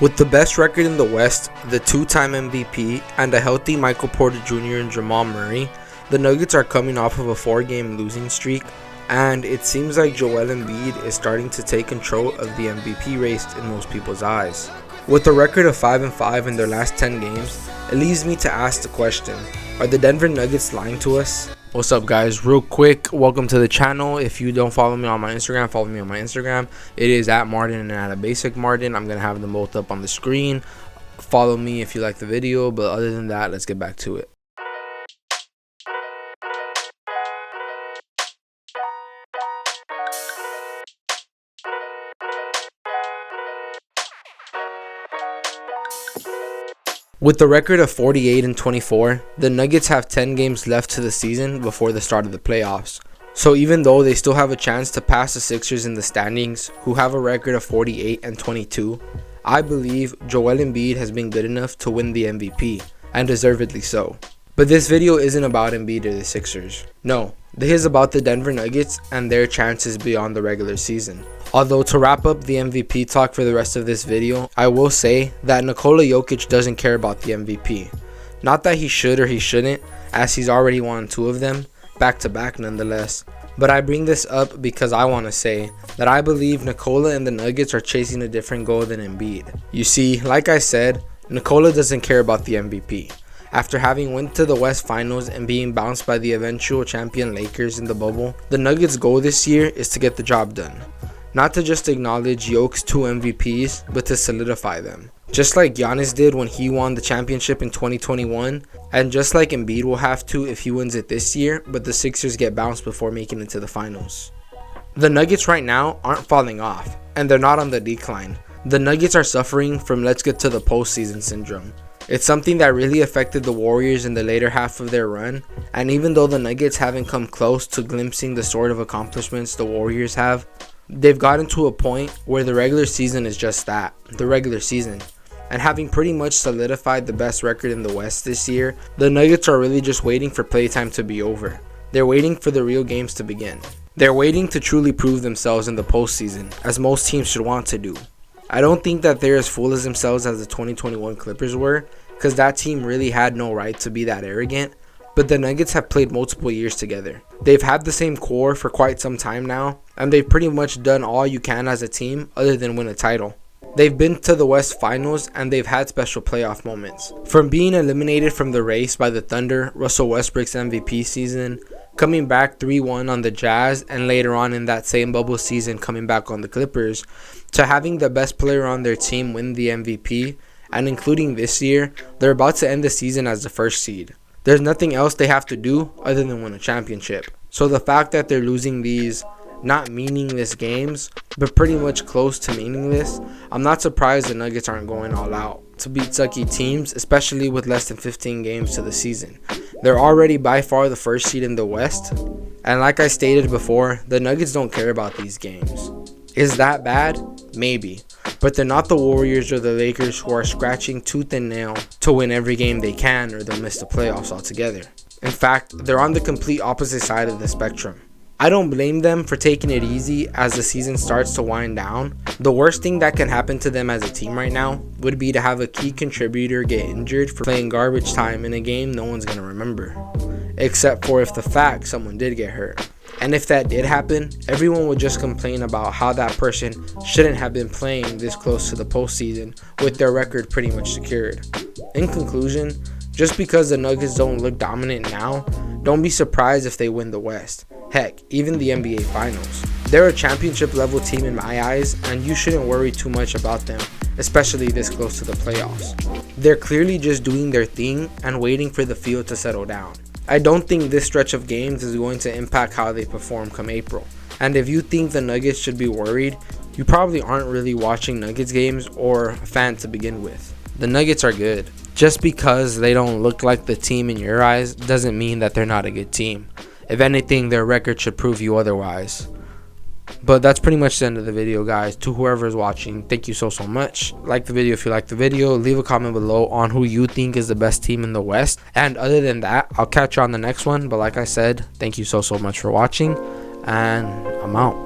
With the best record in the West, the two-time MVP, and a healthy Michael Porter Jr. and Jamal Murray, the Nuggets are coming off of a 4-game losing streak, and it seems like Joel Embiid is starting to take control of the MVP race in most people's eyes. With a record of 5-5 in their last 10 games, it leaves me to ask the question, are the Denver Nuggets lying to us? What's up, guys? Real quick, welcome to the channel. If you don't follow me on my Instagram, follow me on my Instagram. It is at Martin and at Basic Martin. I'm gonna have them both up on the screen. Follow me if you like the video, but other than that, let's get back to it. With the record of 48-24, the Nuggets have 10 games left to the season before the start of the playoffs. So even though they still have a chance to pass the Sixers in the standings, who have a record of 48-22, I believe Joel Embiid has been good enough to win the MVP, and deservedly so. But this video isn't about Embiid or the Sixers. No, this is about the Denver Nuggets and their chances beyond the regular season. Although to wrap up the MVP talk for the rest of this video, I will say that Nikola Jokic doesn't care about the MVP. Not that he should or he shouldn't, as he's already won 2 of them, back to back nonetheless. But I bring this up because I want to say that I believe Nikola and the Nuggets are chasing a different goal than Embiid. You see, like I said, Nikola doesn't care about the MVP. After having went to the West Finals and being bounced by the eventual champion Lakers in the bubble, the Nuggets' goal this year is to get the job done. Not to just acknowledge Jokic's 2 MVPs, but to solidify them. Just like Giannis did when he won the championship in 2021, and just like Embiid will have to if he wins it this year, but the Sixers get bounced before making it to the finals. The Nuggets right now aren't falling off, and they're not on the decline. The Nuggets are suffering from let's get to the postseason syndrome. It's something that really affected the Warriors in the later half of their run, and even though the Nuggets haven't come close to glimpsing the sort of accomplishments the Warriors have, they've gotten to a point where the regular season is just that, the regular season. And having pretty much solidified the best record in the West this year, the Nuggets are really just waiting for playtime to be over. They're waiting for the real games to begin. They're waiting to truly prove themselves in the postseason, as most teams should want to do. I don't think that they're as full as themselves as the 2021 Clippers were, because that team really had no right to be that arrogant, but the Nuggets have played multiple years together. They've had the same core for quite some time now, and they've pretty much done all you can as a team other than win a title. They've been to the West Finals and they've had special playoff moments. From being eliminated from the race by the Thunder, Russell Westbrook's MVP season, coming back 3-1 on the Jazz, and later on in that same bubble season coming back on the Clippers, to having the best player on their team win the MVP, and including this year, they're about to end the season as the first seed. There's nothing else they have to do other than win a championship. So the fact that they're losing these not meaningless games, but pretty much close to meaningless, I'm not surprised the Nuggets aren't going all out to beat sucky teams, especially with less than 15 games to the season. They're already by far the first seed in the West, and like I stated before, the Nuggets don't care about these games. Is that bad? Maybe. But they're not the Warriors or the Lakers who are scratching tooth and nail to win every game they can or they'll miss the playoffs altogether. In fact, they're on the complete opposite side of the spectrum. I don't blame them for taking it easy as the season starts to wind down. The worst thing that can happen to them as a team right now would be to have a key contributor get injured for playing garbage time in a game no one's going to remember. Except for if the fact someone did get hurt. And if that did happen, everyone would just complain about how that person shouldn't have been playing this close to the postseason with their record pretty much secured. In conclusion, just because the Nuggets don't look dominant now, don't be surprised if they win the West. Heck, even the NBA Finals. They're a championship level team in my eyes, and you shouldn't worry too much about them, especially this close to the playoffs. They're clearly just doing their thing and waiting for the field to settle down. I don't think this stretch of games is going to impact how they perform come April. And if you think the Nuggets should be worried, you probably aren't really watching Nuggets games or a fan to begin with. The Nuggets are good. Just because they don't look like the team in your eyes doesn't mean that they're not a good team. If anything, their record should prove you otherwise. But that's pretty much the end of the video, guys. To whoever is watching, thank you so much. Like the video if you like the video. Leave a comment below on who you think is the best team in the West. And other than that, I'll catch you on the next one. But like I said, thank you so much for watching. And I'm out.